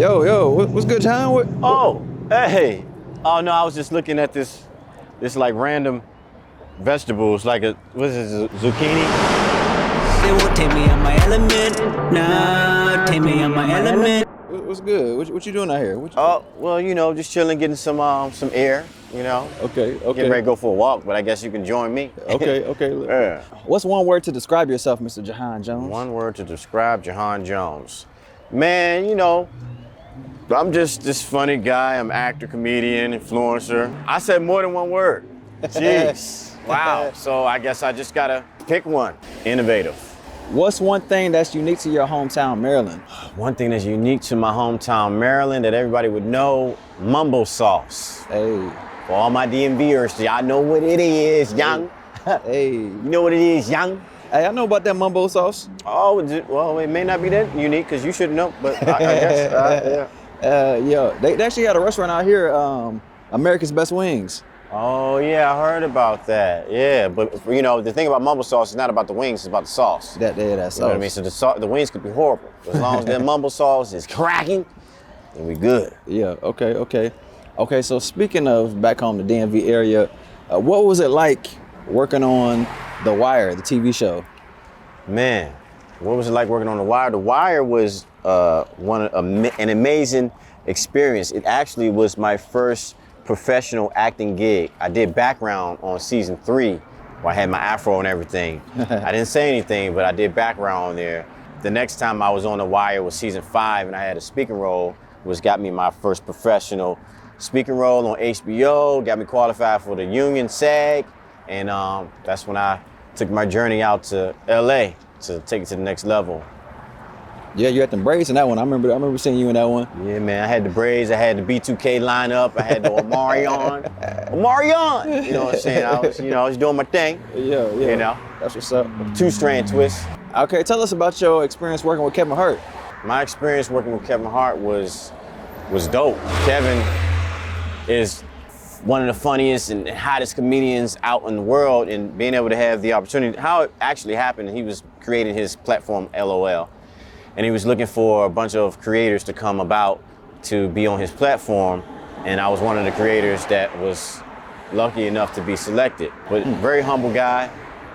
What's good, John? What? Oh, hey. Oh no, I was just looking at this like random vegetables, like what is it, zucchini? They won't take me on my element. Nah, take me on my element. What's good? What you doing out here? Oh, well, just chilling, getting some air, Okay. Getting ready to go for a walk, but I guess you can join me. Okay. Yeah. What's one word to describe yourself, Mr. Jahan Jones? One word to describe Jahan Jones. Man, I'm just this funny guy. I'm actor, comedian, influencer. I said more than one word. Jeez. Wow. So I guess I just gotta pick one. Innovative. What's one thing that's unique to your hometown, Maryland? One thing that's unique to my hometown, Maryland, that everybody would know, mumbo sauce. Hey. For all my DMVers, y'all know what it is, young. Hey. You know what it is, young? Hey, I know about that mumbo sauce. Oh, well, it may not be that unique because you should know, but I guess, yeah. They actually had a restaurant out here, America's Best Wings. Oh, yeah, I heard about that. Yeah, but, the thing about mumbo sauce is not about the wings, it's about the sauce. That sauce. You know what I mean? So the wings could be horrible. As long as that mumbo sauce is cracking, then we good. Yeah, okay, so speaking of back home, the DMV area, what was it like working on The Wire, the TV show? Man, what was it like working on The Wire? The Wire was an amazing experience. It actually was my first professional acting gig. I did background on season 3 where I had my afro and everything. I didn't say anything, but I did background on there. The next time I was on The Wire was season 5 and I had a speaking role, which got me my first professional speaking role on HBO, got me qualified for the union SAG, and that's when I took my journey out to LA to take it to the next level. Yeah, you had them braids in that one. I remember seeing you in that one. Yeah, man, I had the braids, I had the B2K lineup, I had the Omarion. You know what I'm saying? I was doing my thing. Yeah. That's what's up. 2-strand twist. Okay, tell us about your experience working with Kevin Hart. My experience working with Kevin Hart was dope. Kevin is one of the funniest and hottest comedians out in the world, and being able to have the opportunity. How it actually happened, he was creating his platform LOL, and he was looking for a bunch of creators to come about to be on his platform, and I was one of the creators that was lucky enough to be selected. But very humble guy.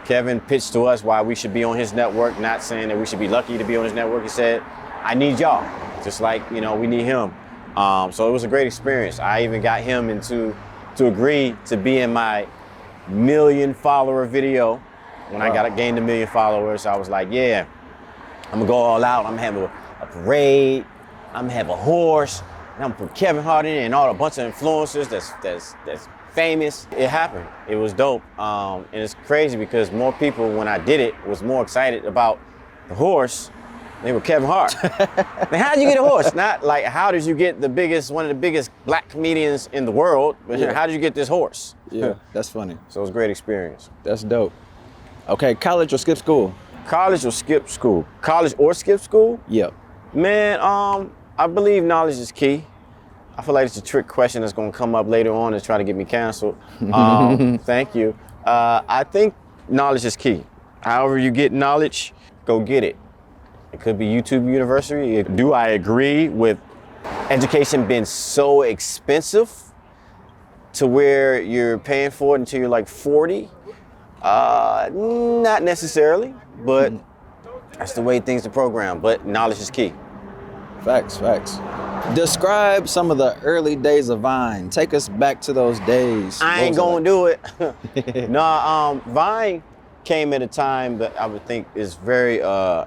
Kevin pitched to us why we should be on his network, not saying that we should be lucky to be on his network. He said, I need y'all, just like we need him. So it was a great experience. I even got him to agree to be in my 1 million follower video. When I gained 1 million followers, I was like, yeah, I'm gonna go all out. I'm gonna have a parade. I'm gonna have a horse. And I'm gonna put Kevin Hart in it and a bunch of influencers that's famous. It happened. It was dope. And it's crazy because more people, when I did it, was more excited about the horse. They were Kevin Hart. Now, how did you get a horse? Not like, how did you get one of the biggest black comedians in the world, but how did you get this horse? Yeah, that's funny. So it was a great experience. That's dope. Okay, college or skip school? College or skip school? College or skip school? Yep. Man, I believe knowledge is key. I feel like it's a trick question that's gonna come up later on and try to get me canceled. Thank you. I think knowledge is key. However you get knowledge, go get it. It could be YouTube University. Do I agree with education being so expensive to where you're paying for it until you're like 40? Not necessarily, but that's the way things are programmed. But knowledge is key. Facts. Describe some of the early days of Vine. Take us back to those days. I ain't gonna do it. No, Vine came at a time that I would think is very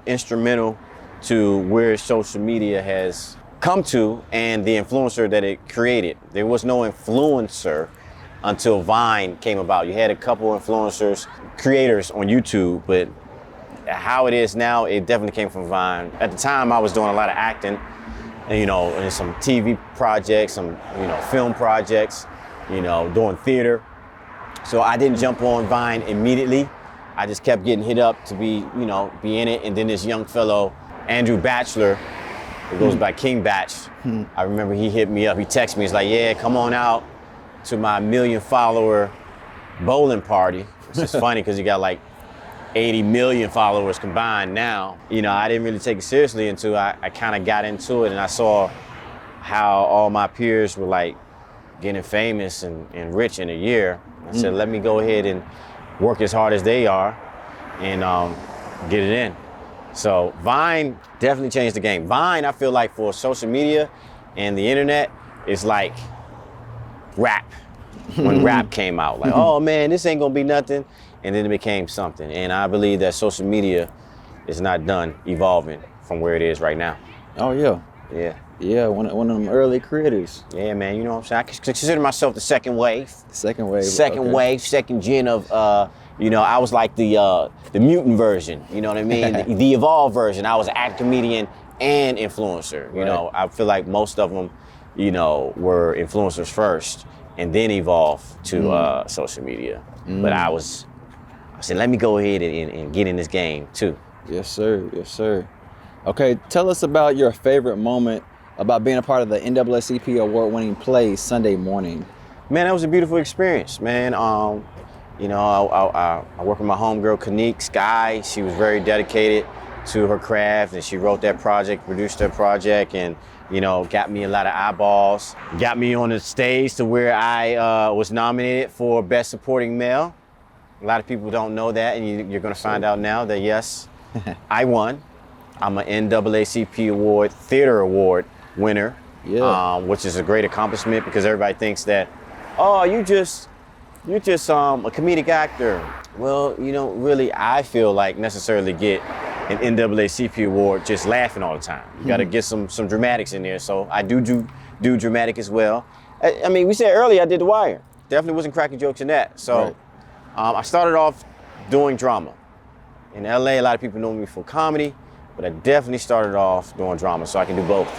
instrumental to where social media has come to and the influencer that it created. There was no influencer until Vine came about. You had a couple influencers, creators on YouTube, but how it is now, it definitely came from Vine. At the time, I was doing a lot of acting, and and some TV projects, some film projects, doing theater. So I didn't jump on Vine immediately. I just kept getting hit up to be in it. And then this young fellow, Andrew Batchelor, who goes by King Batch, I remember he hit me up. He texted me. He's like, yeah, come on out to my 1 million follower bowling party. It's just funny because he got like 80 million followers combined now. I didn't really take it seriously until I kind of got into it and I saw how all my peers were like getting famous and rich in a year. I said, let me go ahead and work as hard as they are and get it in. So Vine definitely changed the game. Vine, I feel like for social media and the internet, is like rap. When rap came out, like, oh man, this ain't gonna be nothing. And then it became something. And I believe that social media is not done evolving from where it is right now. Oh yeah. Yeah. Yeah, one of them early creators. Yeah, man, you know what I'm saying? I consider myself the second wave. Second wave. Second okay. wave, second gen of, I was like the mutant version, you know what I mean? the evolved version. I was an actor, comedian, and influencer. You know, I feel like most of them, were influencers first and then evolved to social media. But I said, let me go ahead and get in this game too. Yes, sir. Yes, sir. Okay, tell us about your favorite moment about being a part of the NAACP award-winning play Sunday Morning. Man, that was a beautiful experience, man. I work with my homegirl, Kanique Sky. She was very dedicated to her craft, and she wrote that project, produced that project, and got me a lot of eyeballs. Got me on the stage to where I was nominated for Best Supporting Male. A lot of people don't know that, and you're gonna find out now that yes, I won. I'm an NAACP Theater Award winner, which is a great accomplishment because everybody thinks that, oh, you're just a comedic actor. Well, really, I feel like necessarily get an NAACP award just laughing all the time. You got to get some dramatics in there. So I do dramatic as well. I mean, we said earlier I did The Wire. Definitely wasn't cracking jokes in that. So I started off doing drama. In LA, a lot of people know me for comedy, but I definitely started off doing drama, so I can do both.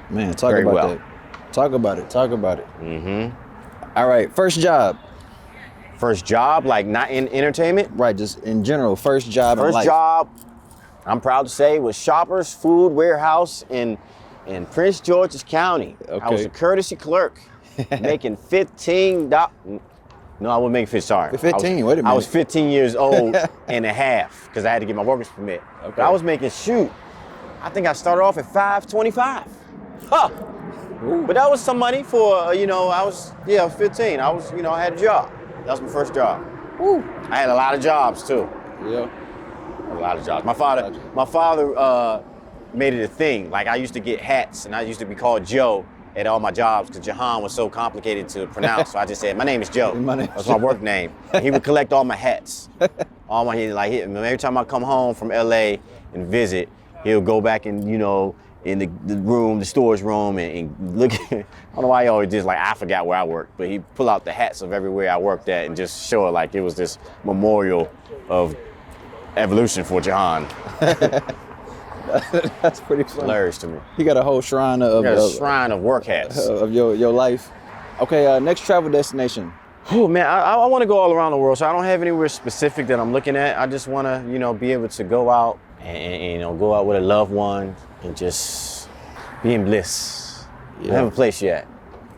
Man, talk about that. Talk about it. Mm-hmm. All right, first job. First job, like not in entertainment? Right, just in general, first job in life. First job, I'm proud to say, was Shoppers Food Warehouse in Prince George's County. Okay. I was a courtesy clerk, making $15. No, I wasn't making 15, sorry. 15, wait a minute. I was 15 years old and a half because I had to get my worker's permit. Okay. But I was making, I think I started off at $5.25. Huh. Ooh. But that was some money for, I was 15. I had a job. That was my first job. Ooh. I had a lot of jobs too. Yeah. A lot of jobs. My father made it a thing. Like I used to get hats and I used to be called Joe at all my jobs because Jahan was so complicated to pronounce. So I just said, my name is Joe. That's my work name. And he would collect all my hats. Every time I come home from LA and visit, he'll go back and, in the room, the storage room, and look at, I don't know why he always did, like, I forgot where I worked, but he'd pull out the hats of everywhere I worked at and just show it like it was this memorial of evolution for Jahan. That's pretty funny. Hilarious to me. He got a whole shrine of work hats. Of your life. Okay, next travel destination. Oh man, I want to go all around the world, so I don't have anywhere specific that I'm looking at. I just want to, be able to go out and go out with a loved one and just be in bliss. Yeah. I haven't a place yet.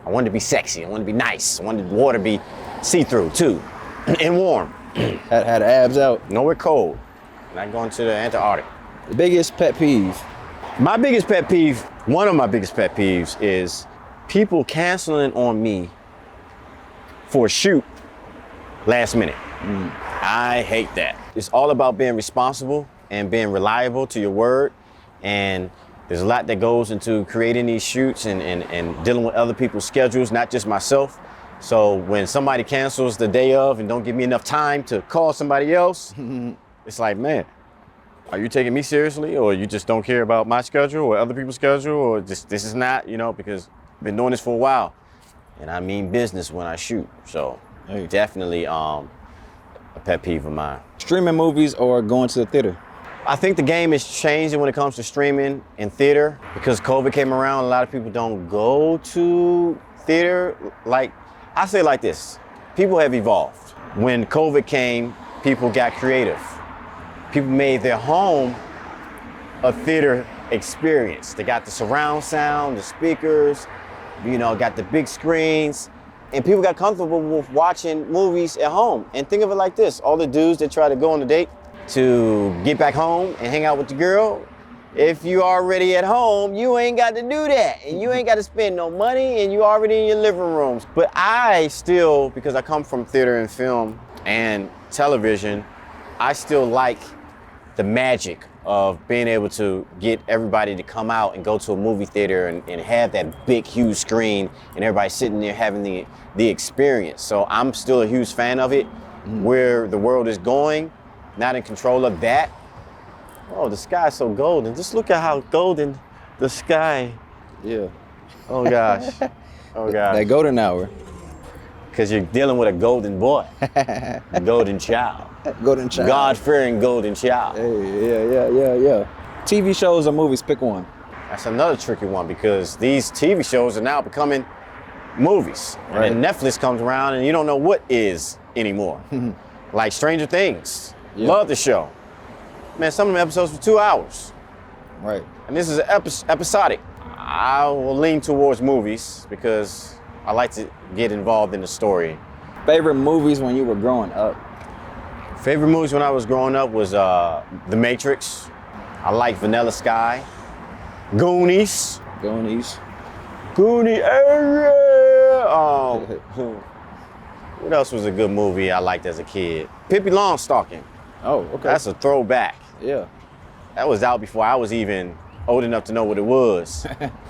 I want it to be sexy. I want it to be nice. I want the water to be see-through too, and warm. Had abs out. Nowhere cold. Not going to the Antarctic. The biggest pet peeve. My biggest pet peeve, one of my biggest pet peeves is people canceling on me for a shoot last minute. I hate that. It's all about being responsible and being reliable to your word. And there's a lot that goes into creating these shoots and dealing with other people's schedules, not just myself. So when somebody cancels the day of and don't give me enough time to call somebody else, it's like, man, are you taking me seriously, or you just don't care about my schedule or other people's schedule, or just this is not, because I've been doing this for a while, and I mean business when I shoot. So definitely a pet peeve of mine. Streaming movies or going to the theater? I think the game is changing when it comes to streaming and theater because COVID came around. A lot of people don't go to theater. Like I say it like this: people have evolved. When COVID came, people got creative. People made their home a theater experience. They got the surround sound, the speakers, got the big screens, and people got comfortable with watching movies at home. And think of it like this: all the dudes that try to go on a date to get back home and hang out with the girl, if you already at home, you ain't got to do that. And you ain't got to spend no money and you already in your living rooms. But I still, because I come from theater and film and television, I still like the magic of being able to get everybody to come out and go to a movie theater and have that big, huge screen and everybody sitting there having the experience. So I'm still a huge fan of it. Where the world is going, not in control of that. Oh, the sky's so golden. Just look at how golden the sky. Yeah. Oh gosh. Oh gosh. That golden hour. Because you're dealing with a golden boy, a golden child. Golden child. God-fearing golden child. Hey, yeah. TV shows or movies, pick one. That's another tricky one because these TV shows are now becoming movies. Right. And then Netflix comes around and you don't know what is anymore. Like Stranger Things. Yeah. Love the show. Man, some of them episodes for 2 hours. Right. And this is episodic. I will lean towards movies because I like to get involved in the story. Favorite movies when you were growing up? Favorite movies when I was growing up was The Matrix. I like Vanilla Sky. Goonies. Goonies. Goonie. What else was a good movie I liked as a kid? Pippi Longstocking. Oh, okay. That's a throwback. Yeah. That was out before I was even old enough to know what it was.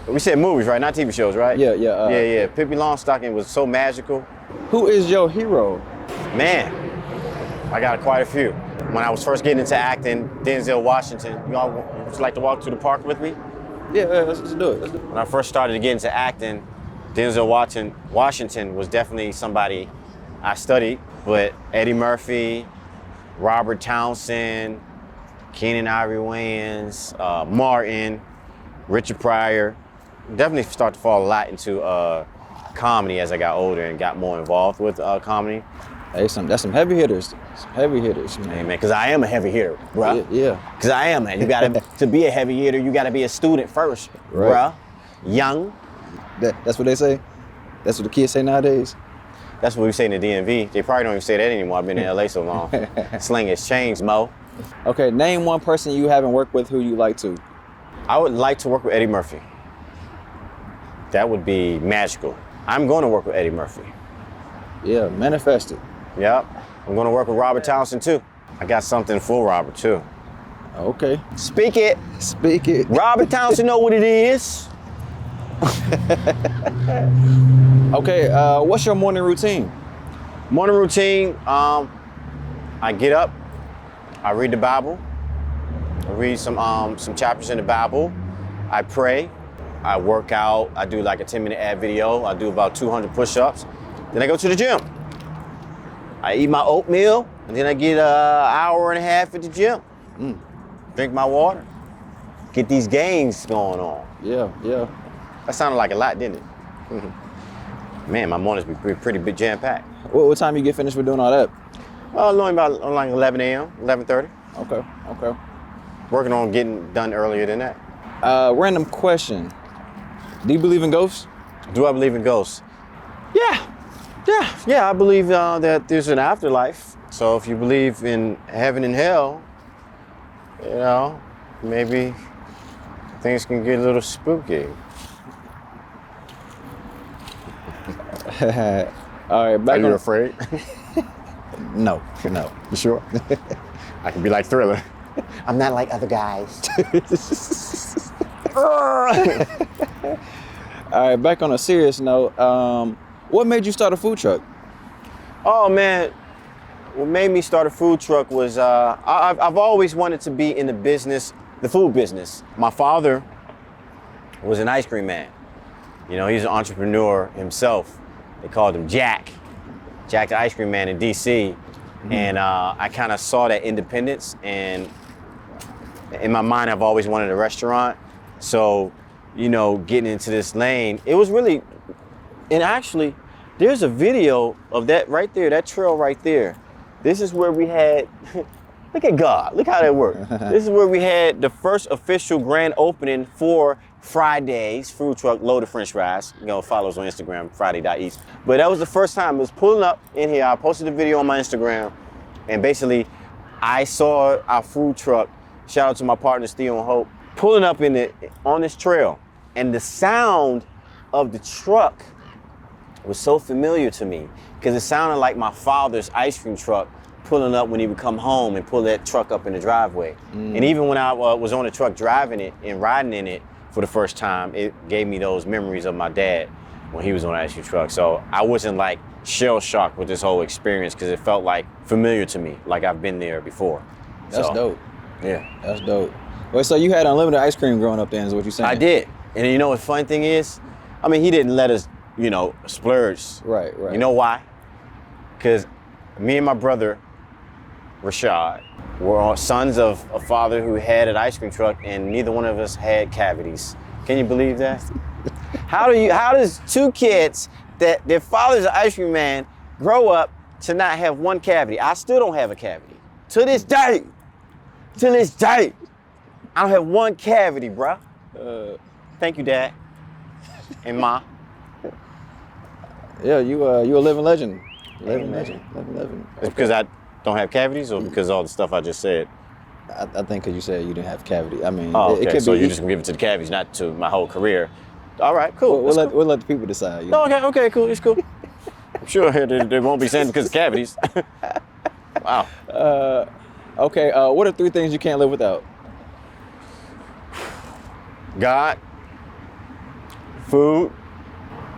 We said movies, right? Not TV shows, right? Yeah. Yeah. Pippi Longstocking was so magical. Who is your hero? Man, I got quite a few. When I was first getting into acting, Denzel Washington. Would you like to walk through the park with me? Yeah, let's do it. When I first started to get into acting, Denzel Washington was definitely somebody I studied, but Eddie Murphy, Robert Townsend, Keenen Ivory Wayans, Martin, Richard Pryor, definitely started to fall a lot into comedy as I got older and got more involved with comedy. Hey, that's some heavy hitters. Some heavy hitters, man. Hey man, because I am a heavy hitter, bruh. Yeah. Because I am, man. You gotta, to be a heavy hitter, you gotta be a student first, Right. bruh. Young. That's what they say? That's what the kids say nowadays? That's what we say in the DMV. They probably don't even say that anymore. I've been in LA so long. Slang has changed, Mo. Okay, name one person you haven't worked with who you like to. I would like to work with Eddie Murphy. That would be magical. I'm going to work with Eddie Murphy. Yeah, manifest it. Yep. I'm going to work with Robert Townsend too. I got something for Robert too. Okay. Speak it. Speak it. Robert Townsend know what it is. Okay, what's your morning routine? Morning routine, I get up, I read the Bible, I read some chapters in the Bible, I pray, I work out, I do like a 10-minute ad video, I do about 200 push-ups, then I go to the gym. I eat my oatmeal, and then I get an hour and a half at the gym. Drink my water, get these gains going on. Yeah. That sounded like a lot, didn't it? Man, my mornings be pretty big jam-packed. What time you get finished with doing all that? Only about like 11 a.m., 11:30. Okay. Working on getting done earlier than that. Random question. Do you believe in ghosts? Do I believe in ghosts? Yeah. I believe that there's an afterlife. So if you believe in heaven and hell, you know, maybe things can get a little spooky. All right, Are you afraid? No. You sure? I can be like Thriller. I'm not like other guys. All right, back on a serious note, what made you start a food truck? Oh man, what made me start a food truck was I've always wanted to be in the food business. My father was an ice cream man. You know, he's an entrepreneur himself. They called him Jack the ice cream man in DC. And I kind of saw that independence, and in my mind, I've always wanted a restaurant. So, you know, getting into this lane, it was really, and actually, there's a video of that right there, that trail right there. This is where we had, look at God, look how that worked. This is where we had the first official grand opening for Friday's food truck, Loaded French Fries. You know, follow us on Instagram, Friday.eats. But that was the first time it was pulling up in here. I posted a video on my Instagram, and basically, I saw our food truck. Shout out to my partners, Theo and Hope. pulling up on this trail, and the sound of the truck was so familiar to me because it sounded like my father's ice cream truck pulling up when he would come home and pull that truck up in the driveway. And even when I was on the truck driving it and riding in it for the first time, it gave me those memories of my dad when he was on the ice cream truck. So I wasn't like shell shocked with this whole experience because it felt like familiar to me, like I've been there before. That's dope. Yeah. That's dope. Wait, so you had unlimited ice cream growing up then, is what you're saying? I did. And you know what the funny thing is? I mean, he didn't let us, splurge. Right. You know why? Because me and my brother, Rashad, were all sons of a father who had an ice cream truck, and neither one of us had cavities. Can you believe that? How does two kids that their father's an ice cream man grow up to not have one cavity? I still don't have a cavity. To this day, I don't have one cavity, bruh. Thank you, Dad and Ma. Yeah, you a living legend. Living Amen. legend. Living legend. It's because I don't have cavities, or because of all the stuff I just said? I think because you said you didn't have cavity. I mean, Oh, okay. it could So be. you're just gonna give it to the cavities, not to my whole career. All right, cool. We'll That's let the people decide. You cool. know? No, okay, cool. It's cool. I'm sure they won't be saying because of cavities. Wow. Okay. What are 3 things you can't live without? God, food,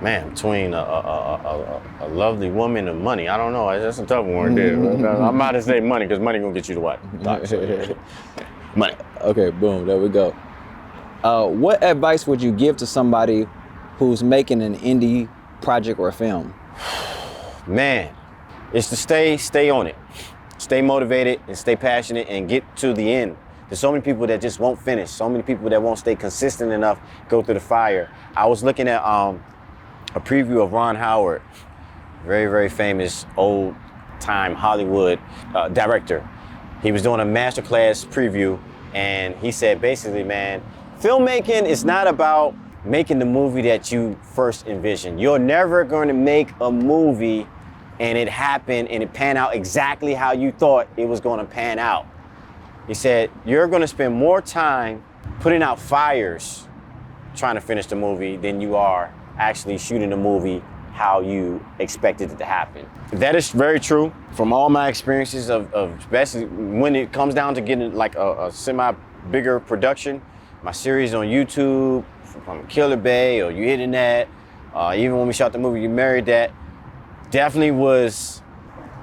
man, between a lovely woman and money. I don't know. That's a tough one there. I'm about to say money because money gonna get you to what? Money. Okay, boom. There we go. What advice would you give to somebody who's making an indie project or a film? Man, it's to stay on it. Stay motivated and stay passionate and get to the end. There's so many people that just won't finish. So many people that won't stay consistent enough, go through the fire. I was looking at a preview of Ron Howard, very, very famous old time Hollywood director. He was doing a masterclass preview, and he said basically, man, filmmaking is not about making the movie that you first envisioned. You're never going to make a movie and it happened and it panned out exactly how you thought it was going to pan out. He said, you're going to spend more time putting out fires trying to finish the movie than you are actually shooting the movie how you expected it to happen. That is very true from all my experiences of especially when it comes down to getting like a semi-bigger production. My series on YouTube, from Killer Bay or You Hitting That, even when we shot the movie You Married That, definitely was.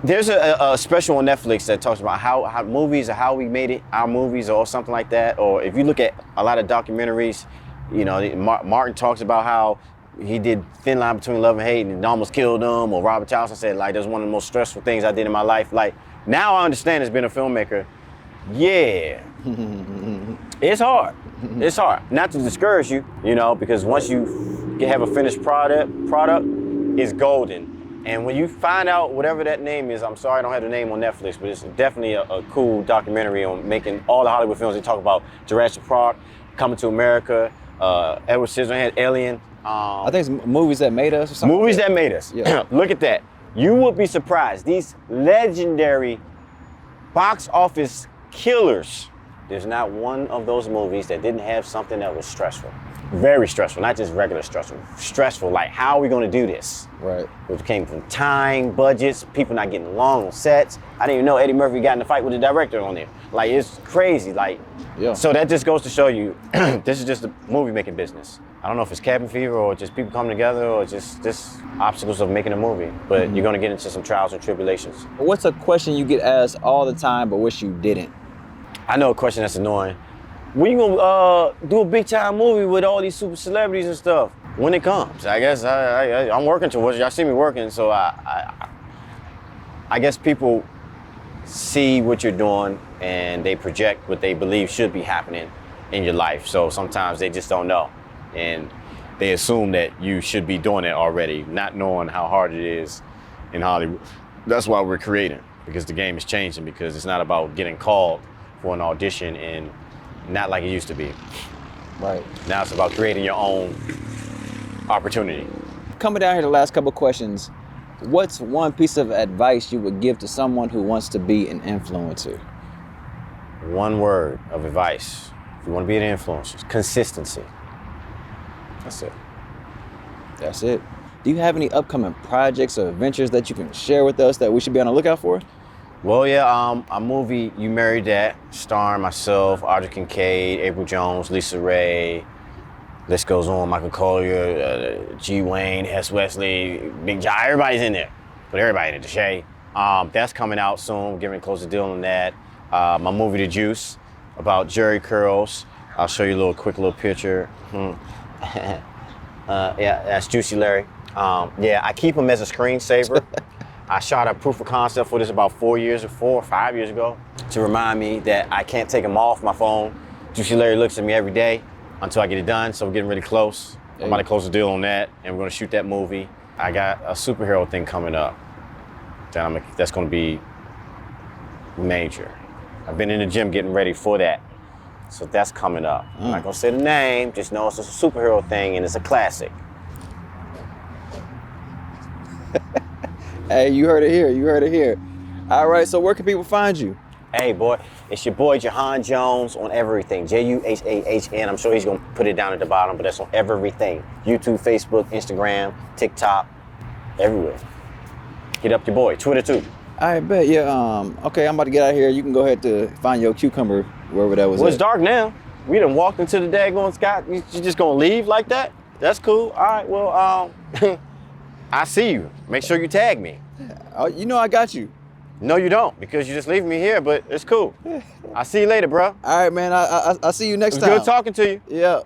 There's a special on Netflix that talks about how movies or how we made it, our movies or something like that. Or if you look at a lot of documentaries, Martin talks about how he did Thin Line Between Love and Hate and it almost killed him. Or Robert Townsend said, like, that's one of the most stressful things I did in my life. Like, now I understand as being a filmmaker, yeah, it's hard. It's hard. Not to discourage you, because once you have a finished product, it's golden. And when you find out whatever that name is, I'm sorry I don't have the name on Netflix, but it's definitely a cool documentary on making all the Hollywood films. They talk about Jurassic Park, Coming to America, Edward Scissorhands, Alien. I think it's Movies That Made Us or something. Movies that made us. Yeah. Look at that. You would be surprised. These legendary box office killers, there's not one of those movies that didn't have something that was stressful. Very stressful, not just regular stressful. Stressful, like how are we gonna do this? Right. It came from time, budgets, people not getting along on sets. I didn't even know Eddie Murphy got in a fight with the director on there. Like, it's crazy, Yeah. So that just goes to show you, this is just a movie making business. I don't know if it's cabin fever or just people coming together or just obstacles of making a movie, but you're gonna get into some trials and tribulations. What's a question you get asked all the time but wish you didn't? I know a question that's annoying. When you gonna do a big time movie with all these super celebrities and stuff? When it comes, I guess I'm working towards it. Y'all see me working, so I guess people see what you're doing and they project what they believe should be happening in your life. So sometimes they just don't know, and they assume that you should be doing it already, not knowing how hard it is in Hollywood. That's why we're creating, because the game is changing, because it's not about getting called for an audition and not like it used to be. Right. Now it's about creating your own opportunity. Coming down here, the last couple questions. What's one piece of advice you would give to someone who wants to be an influencer? One word of advice If you want to be an influencer, consistency. That's it. That's it. Do you have any upcoming projects or adventures that you can share with us that we should be on the lookout for? Well, yeah, a movie, You Married That, starring myself, Audrey Kincaid, April Jones, Lisa Ray, list goes on, Michael Collier, G. Wayne, Hess Wesley, Big John, everybody's in there. Put everybody in it, Deshae. That's coming out soon, getting close to deal on that. My movie, The Juice, about Jerry curls. I'll show you a quick little picture. Yeah, that's Juicy Larry. Yeah, I keep him as a screensaver. I shot a proof of concept for this about 4 or 5 years ago to remind me that I can't take him off my phone. Juicy Larry looks at me every day until I get it done, so we're getting really close. I'm about to close the deal on that, and we're gonna shoot that movie. I got a superhero thing coming up that's gonna be major. I've been in the gym getting ready for that. So that's coming up. I'm not gonna say the name, just know it's a superhero thing and it's a classic. Hey, you heard it here. All right, so where can people find you? Hey boy, it's your boy Jahan Jones on everything. Juhahn. I'm sure he's gonna put it down at the bottom, but that's on everything. YouTube, Facebook, Instagram, TikTok, everywhere. Hit up your boy, Twitter too. I bet, yeah. Okay, I'm about to get out of here. You can go ahead to find your cucumber wherever that was. Well, it's dark now. We done walked into the daggone sky. You just gonna leave like that? That's cool. All right, well, I see you. Make sure you tag me. Oh, you know I got you. No, you don't, because you just leaving me here, but it's cool. I'll see you later, bro. All right, man. I'll see you next time. It was good talking to you. Yeah.